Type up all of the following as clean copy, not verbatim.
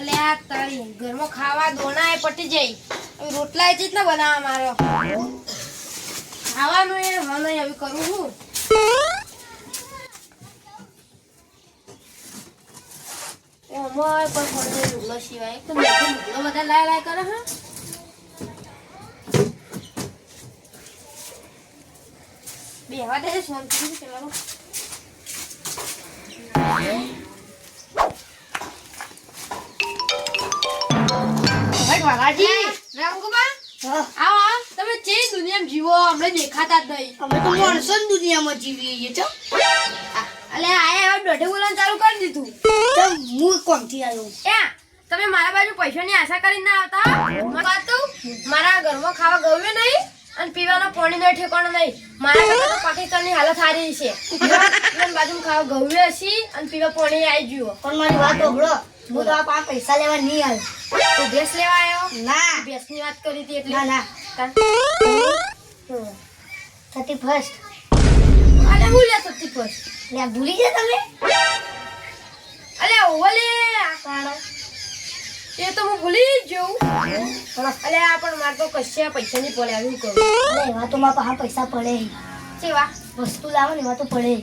અલે આ તારી ઘરમાં ખાવા દોના પટી જાય. હવે રોટલા એ ચીજ ના બનાવવા મારો. ખાવાનું એ હવે હવે કરું હું. ઓમય પર ફોડે લુગડો સિવાય એક તો લુગડો બધા લાય કરે હા. બેહવા દે શાંતિથી ચલાવો. વાલાજી રંગુબા આવો તમે જે દુનિયામાં જીવો અમને દેખાતા જ નહીં. અમે તો માણસોની દુનિયામાં જીવીએ છીએ ચમ. અલે આયા હવે દોઢે બોલવાનું ચાલુ કરી દીધું. ચમ હું કોમથી આવ્યો. તમે મારા બાજુ પૈસાની આશા કરીને ના આવતા. વાત તો મારા ઘરમાં ખાવા ગયું નહીં અને પીવાનો પાણીનો ઠેકાણો નહીં. મારા ઘરમાં તો પાકિસ્તાનની હાલત સારી છે. બાજુમાં ખાવા ગયું હશે અને પીવા પાણી આવી ગયું. પણ મારી વાત સાંભળો, હું તો આ પૈસા લેવા નહીં આવ્યો. તું ભેંસ લેવા આવ્યો? ના, ભેંસની વાત કરી હતી એટલે. ના 31st. અલે હું લે 31st? લે ભૂલી ગયા તમે? અલે ઓલે એ તો હું ભૂલી જ જઉં. અલે આ પણ મારે તો કશે પૈસા નહીં પડે આવ્યું કરું. અરે એમાં તો મારા પાસે પૈસા પડે. સેવા વસ્તુ લાવો ને એમાં તો પડે.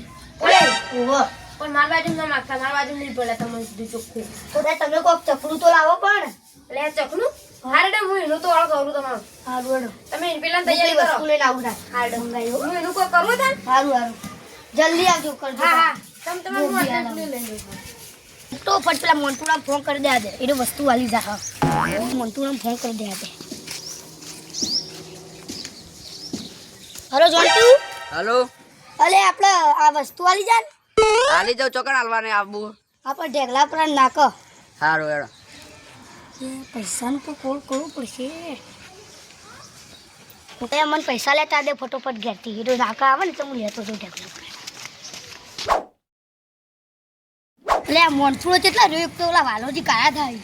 પડે ઓહો. પણ મારા બાજુ ના માગતા. મારા બાજુ નહીં પડે તમને સીધું ચોખ્ખું. તો તમે કોક ચકડું તો લાવો પણ. એટલે આ ચકનું હારડે હું એનું તો વાળ કરું તમારું. સારું તમે એની પેલા તૈયારી કરો. વસ્તુ લઈને આવું ના. હારડે હું એનું કોઈ કરવું થાય. સારું જલ્દી આવજો કરજો. હા તમે તમારું આટલું લઈ લેજો. તો ફટ પેલા મોન્ટુડા ફોન કરી દે દે. એને વસ્તુ વાલી જા. મોન્ટુડા ફોન કરી દે દે. હેલો જોન્ટુ. હેલો. અલે આપણે આ વસ્તુ વાલી જા. આલી જાવ ચોકડ હાલવાને આબુ. આપણે ઢેગલા પર નાખો. સારું હેડો. પૈસાનું તો કોલ કરવું પડશે. એ મને પૈસા લેતા દે ફટોફટ ઘેરથી. હીરો નાકા આવે ને તો હું લેતો છું ઢેગલા પર. એટલે આ મોનસૂળો કેટલા રહ્યો? એક તો ઓલા વાલોજી કાયા થાય.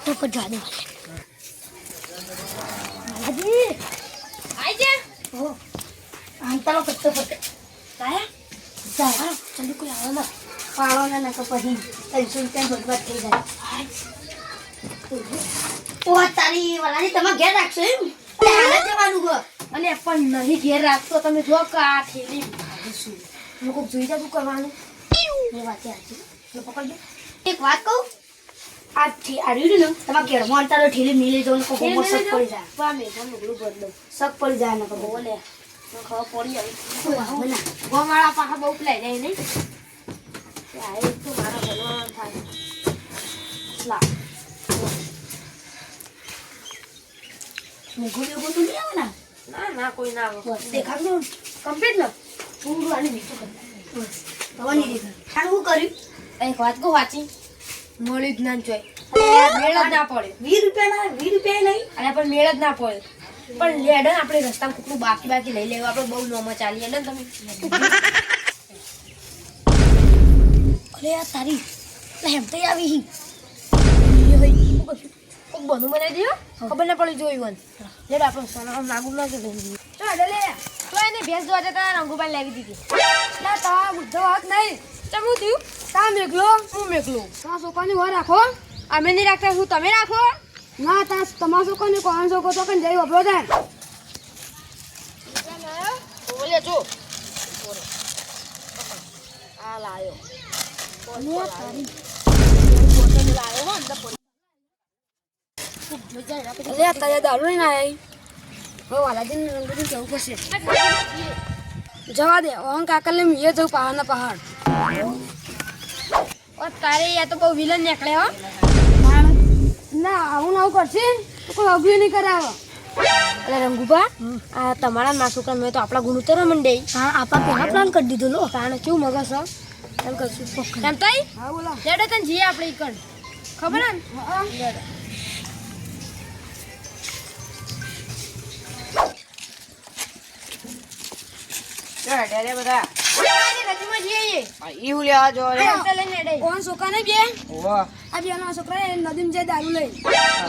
તો પર જા દે. માજી આઈ જા. ઓ આંતરો ફટોફટ કાયા જા. જલ્દી કોઈ આવો ના. પાળો ના નકો પછી 300 રૂપિયા બરબાદ થઈ જાય. ઓ તારી વાલાની તમે ઘેર રાખશો એમ? હાલે જવાનું ગો. અને પણ નહીં ઘેર રાખતો તમે જો કે આ થેલી ભાગીશું. લોકો જોઈ જા શું કરવાનું. એ વાત સાચી. લો પકડજો. એક વાત કહું, આ રહ્યું ને તમારા ઘેરમાં અંતારો ઠેલી મિલી જવાનું કોઈ હોમો શક પડી જાય. પા મેઘાનું લુગડું બદલો. શક પડી જાય ને બોલે તો ખબર પડી આવી. કોઈ આવો ના. ગોમાળા પાછા બહુ પેલા જાય નહીં. આ એક તો મારા ઘરમાં થાય. લા મેઘો બેગો તો નહીં આવે ને? ના ના કોઈ ના આવે. દેખાડજો કમ્પ્લીટ ને પૂરું આને મીઠું કરી હવે નહીં દેખાડ. આને શું કર્યું? એક વાત કહું વાંચી મળી જ ના જોઈ. મેળ જ ના પડે. 20 રૂપિયા નહીં. અને પણ મેળ જ ના પડે. પણ લેડન આપણે રસ્તામાં કુકડું બાકી લઈ લેવું. આપણે બહુ નોમાં ચાલી એટલે તમે અરે આ તારી એમ તો આવી કોક બનું બનાવી દો. ખબર ના પડી જોયું લેડ આપણે સોના નાગુ ના કે લઈ તો અડે લે તો એને ભેંસ જોવા જતા રંગુબાઈ લાવી દીધી. ના તા બુદ્ધો હક નહીં. ચમું થયું તા મેકલો હું મેકલો. તા છોકરાની વાર રાખો. અમે નહીં રાખતા શું તમે રાખો? ના તા તમારા છોકરાને કોણ છોકરો તો કઈ જઈ વપરો થાય. બોલે જો આ લાયો દારૂ નહીં આયા વાલાજી રંગોથી જવું પડશે. જવા દે ઓન કાકલ ને જવું પહાડ ના પહાડ. તારે યા તો બહુ વિલન નીકળે હો. ના આવું ના આવું કરશે તો કોઈ અભિયો નહીં કરાવે. એટલે રંગુબા આ તમારા ના છોકરા મેં તો આપણા ગુણ ઉતરવા મંડે. હા આપા પહેલા પ્લાન કરી દીધો લો. તાણે કેવું મગજ એમ કરશું એમ તઈ. હા બોલો લેડે તને જઈએ આપણે ઈકણ ખબર હે ને? હા. લેડો. બધા આજે નદીમાં જઈએ. ઈ હું લેવા જો રે આ લઈને હેડે. ઓન છોકરા ને બે ઓહો આ બેનો છોકરા નદીમાં જઈ દારૂ લઈ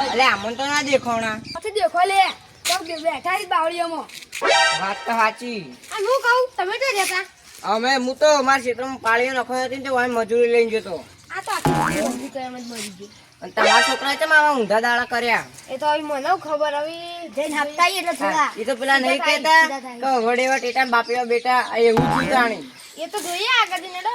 અલે આમન તો ના દેખોણા પછી દેખો લે તો બેઠા જ બાવળીઓમાં વાત તો સાચી આ હું કહું તમે તો રહેતા. અમે હું તો મારા ક્ષેત્રમાં પાળીઓ નખો હતી ને તો વાય મજૂરી લઈને જતો આ તો આખી ઊંધી તો એમ જ મરી ગયું. અને તમારા છોકરા છે આવા ઊંધા દાડા કર્યા એ તો હવે મને ખબર હવે જઈને હપ્તા એટલે થોડા એ તો પેલા નહીં કહેતા કે વડેવા ટેટા બાપીઓ બેટા આ એવું જ જાણી એ તો જોઈએ આગળ જઈને હેડો.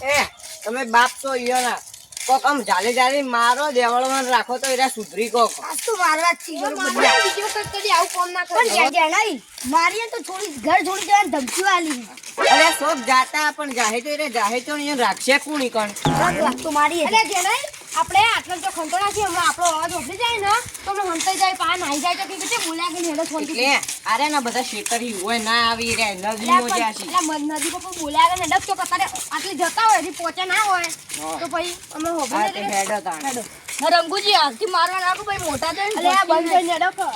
એ તમે બાપ તો ઈયો ના કોક આમ જાલે જાલે મારો દેવળમાં રાખો તો એરા સુધરી કોક આજ તો મારવા જ છે મારે બીજો કંઈક કરી આવું કોમ ના કરે. પણ જણાઈ મારીએ તો થોડી ઘર છોડી દેવાની ધમકી આલી અરે શોખ જાતા પણ જાહે તો એરે જાહે તો અહીંયા રાખશે કોણી કણ તો મારી અરે જેનાઈ આપણે આટલો જો ખંતોણા છે હમણાં આપણો અવાજ ઓફરી જાય ને તો હમણાં હંતાઈ જાય પા નાઈ જાય તો કે છે બોલ્યા કે હેડો છોડી એટલે અરે ના બધા શેતરી હોય ના આવી રે નદીમાં જ્યાં છે નદી પર બોલ્યા કે હેડો તો કતારે આટલી જતા હોય એથી પહોંચે ના હોય તો ભાઈ અમે આ હોભે તે હેડો તાણ રંગુજી હાથથી મારવા નાખો ભાઈ મોટા થઈને અલે આ બંધ થઈને હેડો કો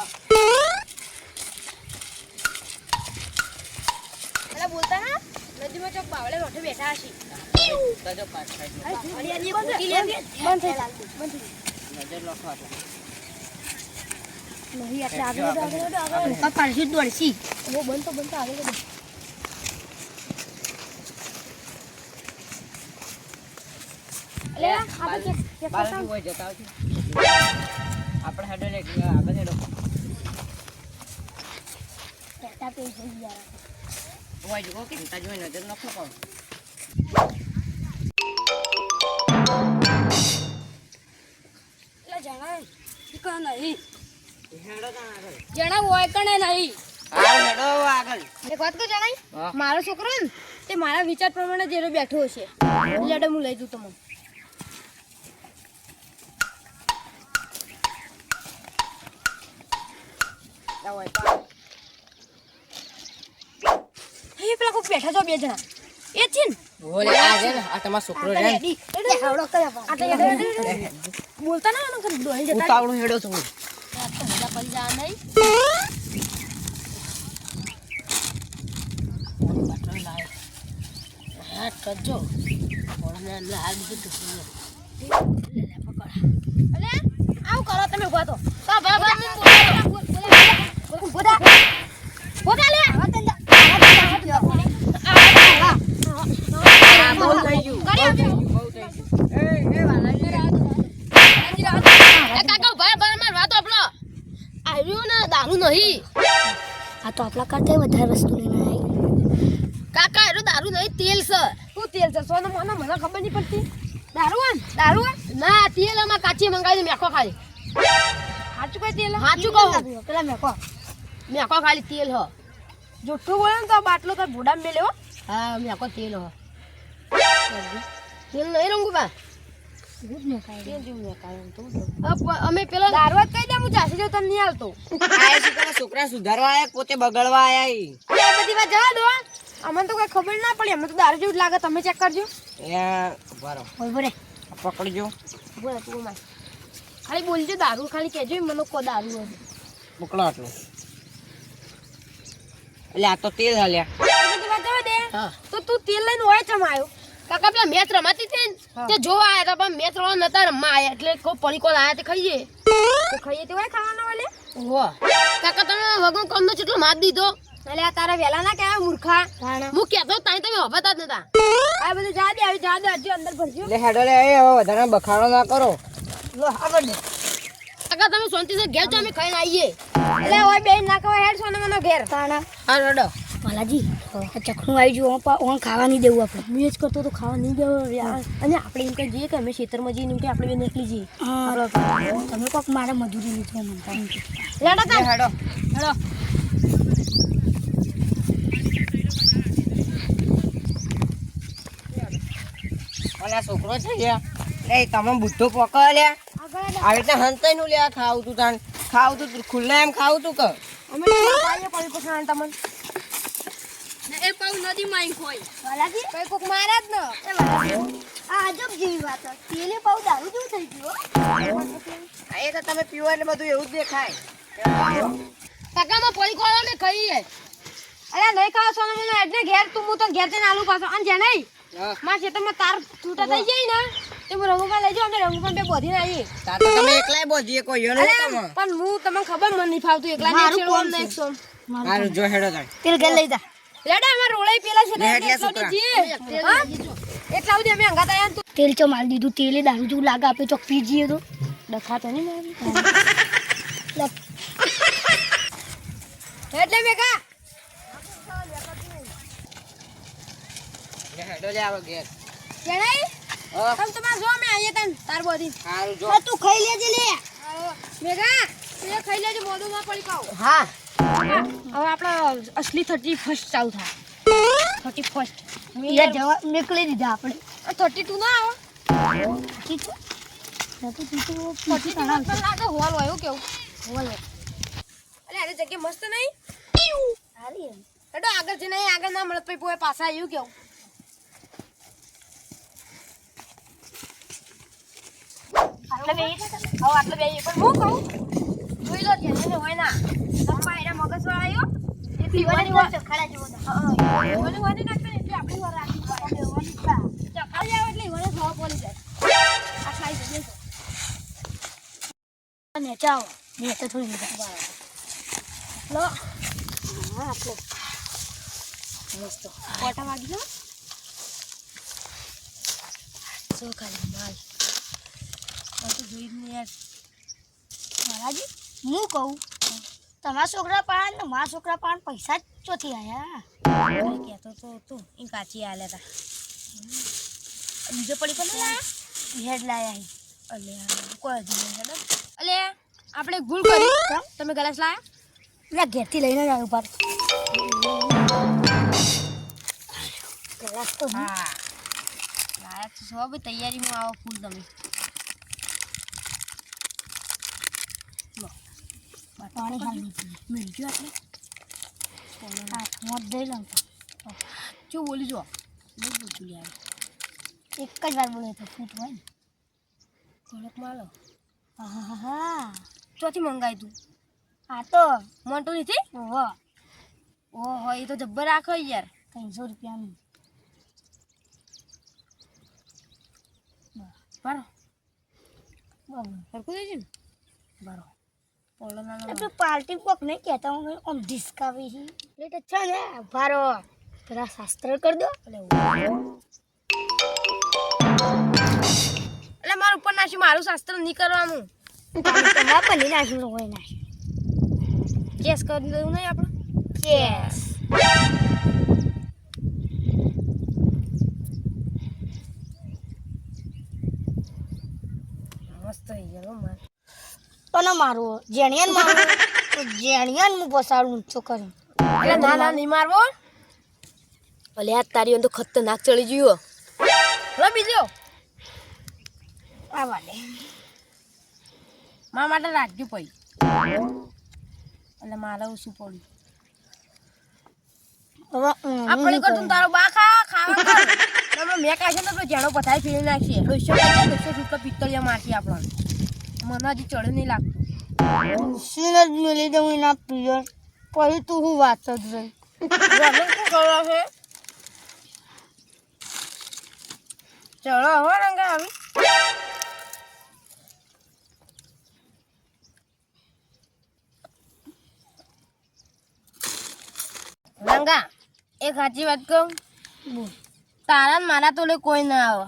અલે બોલતા ના નદીમાં ચોક બાવળે રોઠે બેઠા હશી તજો પાછ સાઈડ બંધ થઈ નજર લખો આટલા નહીં એટલે આગળ પાડશી દોડશી ઓ બંધ તો આગળ બધું અલે આપણે કે બાલકી હોય જતા આવશે આપણે હેડો લે આગળ હેડો બેટા પે જઈ યાર હોય જો કે તા જોઈ નજર લખો કોણ એટલે જણાય કે નહીં હેડો તાણ આગળ જણા હોય કણે નહીં આ હેડો આગળ એક વાત કહું જાણાઈ હા. મારો છોકરો ને તે મારા વિચાર પ્રમાણે જેરો બેઠો હશે લેડો હું લઈ જઉં તમને હોય પા એ પેલા કોઈ બેઠા છો બે જણા એ જ છે ને ઓલે આ છે ને આ તમારો છોકરો છે ને રેડી હાવડો કર્યા બોલતા ના આનો કરી દોહી જતા ઉતાવળો હેડો છો આ તો મજા પડી જા નહીં હા કરજો ઓળને અંદર હાલ દીધું અલે આવું કરો તમે ઉભા તો બોલા બોલા લે બહુ થઈ ગયું બહુ થઈ ગયું એ વાલાજી કાકા ભાઈ ભાઈ માર વાત આપલો આવ્યું ને દારૂ નહીં આ તો આપલા કરતે વધારે વસ્તુ લઈને આવી કાકા એનો દારૂ નહીં તેલ છે તું તેલ છે સોનો મોનો મને ખબર નહીં પડતી દારૂ ના તેલ આમાં કાચી મંગાવી મેકો ખાલી સાચું કઈ તેલ સાચું કહું પેલા મેકો મેકો ખાલી તેલ હ જુઠ્ઠું બોલે ને તો બાટલો તો ભૂડા મેલ્યો હા મેકો તેલ હ તેલ નહીં રંગુબા તેલ જેવું મેકાય તો અમે પેલા દારૂ જ કહી દે હું જાસી જઉં તને નહીં હાલતો આ શું કરે છોકરા સુધારવા આયા કે પોતે બગડવા આયા ઈ આ બધી વાત જવા દો અમને તો કઈ ખબર ના પડી અમને તો દારૂ જેવું જ લાગે તમે ચેક કરજો બરો બોલે પકડજો બોલે તું માર ખાલી બોલજો દારૂ ખાલી કહેજો મને કો દારૂ હશે મોકલો આટલું એટલે આ તો તેલ હાલ્યા એ બધી વાત જવા દે હા તો તું તેલ લઈને ઓય ચમ આવ્યો કાકા પેલા મેચ રમાતી હતી ને હા. તે જોવા આયા હતા પણ મેચ રમવા નતા રમવા આયા એટલે કોઈ પડીકો લાયા તે ખાઈએ તો ખાઈએ તે હોય ખાવાના વાલે ઓહો કાકા તમે વગર કોમનો કેટલો માર દીધો એટલે આ તારા વેલા ના કહેવાય મૂર્ખા હું કહેતો તાઈ તમે હવાતા જ નતા આ બધું જા દે આવી જા દે હજી અંદર ભરજો એટલે હેડો લે એ હવે વધારે બખાડો ના કરો લો આગળ દે કાકા તમે શાંતિથી ઘેર છો અમે ખાઈને આવીએ એટલે ઓય બેન ના કહેવાય હેડ સોનો મનો ઘેર તાણા હા રડો માલાજી આ ચખણું આવી ગયું ઓન ખાવા નહીં દેવું આપણે મેં જ કરતો તો ખાવા નહીં દેવું અને આપણે એમ કઈ જઈએ કે અમે ખેતરમાં જઈને એમ કે આપણે બે નીકળી જઈએ તમે કોક મારે મજૂરી લીધું મનતા લેડો તા હેડો હેડો અને આ છોકરો છે લ્યા લે તમે બુદ્ધો પકડ્યા આગળ આવી રીતે હંતાઈ નું લ્યા ખાવું તું તાન ખાવું તું ખુલ્લા એમ ખાવું તું કે અમે પાઈએ પડી કોસાણ તમને એ પાઉ નદી માં ખોઈ વાલાજી કઈ કોક મારા જ ન એ વાલાજી આજબ જેવી વાત તેલે પાઉ દારૂ જેવું થઈ ગયું એ તો તમે પીવો એટલે બધું એવું જ દેખાય. કાકામાં પડી ખોળો ને ખાઈએ અરે નહીં ખાવ સોનું મને એટલે ઘેર તું હું તો ઘેર જઈને આલુ પાછો અને જે નહીં હા. મારા ખેતરમાં તાર છૂટા થઈ જાય ને તે હું રંગુમાં લઈ જાઉં અમે રંગુમાં બે બોધીને આવીએ તાર તો તમે એકલાય બોજીએ કોઈ યો અરે નહીં તમે. પણ હું તમને ખબર મને નહીં ફાવતું એકલા ને મારું એકસો કોણ ને છે? એકસો હારું જો હેડો તાણ. તેલ ઘેર લઈ જા લેડા અમાર રોળે પેલા છે લે, લે, એટલા છોકરા. સુધી જીએ હા એટલા સુધી અમે અંગાત આયા ને તું તેલ ચો મારી દીધું તેલે દારૂ જેવું લાગે આપણે ચોક પી જઈએ તો ડખાતો નહીં મારી લે, એટલે મેં કા લે, હેડો લે આવો ઘેર. કે નહીં હા. તમે તમારે જો અમે આવીએ તને તાર બોધી હારું જો. આ તું ખાઈ લેજે લે મેઘા તું ખાઈ લેજો મોઢું માં પડી કાવ હા. હવે આપણા અસલી 31 ચાલુ થાય 31 યાર જવા નીકળી દીધા આપણે 32 ના આવે ઠીક છે તો તું તો 32 માં તો લાગે હોલ હોય એવું કેવું હોલ હોય અરે આની જગ્યા મસ્ત નહીં સારી એમ હેડો આગળ જઈને આગળ ના મળત પછી પોએ પાછા આવ્યું કેવું આટલે બે હવે આટલે બે પણ હું કહું જોઈ લો ધ્યાન હોય ના પપ્પા એના મગજ વાળા આવ્યો એ પીવાની વાત ખાડા જેવો મને વાને નાખે ને એટલે આપણી વાર રાખી ચખાઈ જાવ એટલે મને ખબર પડી જાય આ ખાઈ જશે ને ચાવ ને તો થોડી મજા લો હા આટલો મસ્ત કોટા વાગી ગયો સો ખાલી માલ તો જોઈ ને યાર મહારાજી હું કહું તમારા છોકરા પાન ને મારા છોકરા પાન પૈસા જ ચોથી આયા કહેતો તો તું એ કાચી આલે તા બીજો પડી પણ લાયા હેડ લાયા અલે કોઈ જ નહીં હેડો અલે આપણે એક ભૂલ કરી તમે ગલાસ લાયા પેલા ઘેરથી લઈને જ આવ્યો પાર ગ્લાસ તો હા લાયા તો સબ તૈયારીમાં આવો ફૂલ તમે પાણી હાલી મિલ ગયો આપણે હાથમાં જ જઈ લઉં જો બોલી જો નહીં બોલતું યાર એક જ વાર બોલે તો ફૂટ હોય ને કડક માલો હા ચોથી મંગાઈ તું આ તો મોટો નથી ઓહો ઓહો એ તો જબ્બર રાખો યાર 300 રૂપિયાનું બારો બરાબર સરખું થઈ છે ને બારો પોલો નાનો આપણે પાર્ટી કોક નહીં કહેતા હું આમ ડિસ્કાવી છે એટલે છે ને ભારો પેલા શાસ્ત્ર કરી દો એટલે મારું ઉપર નાખ્યું મારું શાસ્ત્ર નહીં કરવાનું તમારા પની નાખ્યું હોય નાખ્યું કેસ કરી દેવું નહીં આપણે યસ મસ્ત થઈ ગયો માર તને મારવો જેણિયન મારવો તો જેણિયન હું પસાડું ઊંચો કર્યો એટલે ના ના નહીં મારવો ભલે આ તારી અંદર ખતરનાક ચડી ગયો લો બીજો આ વાલે મારા માટે રાખજો પછી એટલે મારે શું પડ્યું હવે આપણે કરતું તારો બા ખાવા તમે મેં કાશે તો જેણો પથારી ફેરી નાખીએ 200 રૂપિયા પિત્તળિયા મારતી આપણને મને હજી ચડે નહીં લાગતું સીન જ મેલી દઉં એના પિયર પછી તું હું વાત જ રહી શું કરવા છે ચડો હો રંગા આવી રંગા એક સાચી વાત કહું તારા ને મારા તો કોઈ ના આવે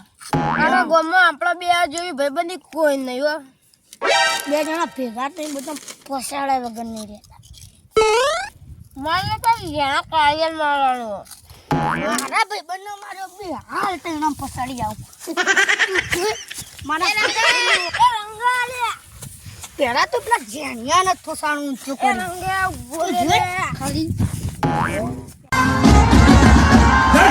આખા ગામમાં આપણા બે જેવી ભાઈબંધી કોઈ નહીં હો બે જણા ભેગા થઈ બધા પસાડા વગર નહીં રહેતા મારે તો ઘેણા કાયલ મારવાનું મારા ભાઈબંધનો મારો બે હાલ તો એના પસાડી આવું મારા પેલા તો પેલા જેણિયા ને થોસાણું ઊંચું કર્યું રંગા બોલે ખાલી Hey!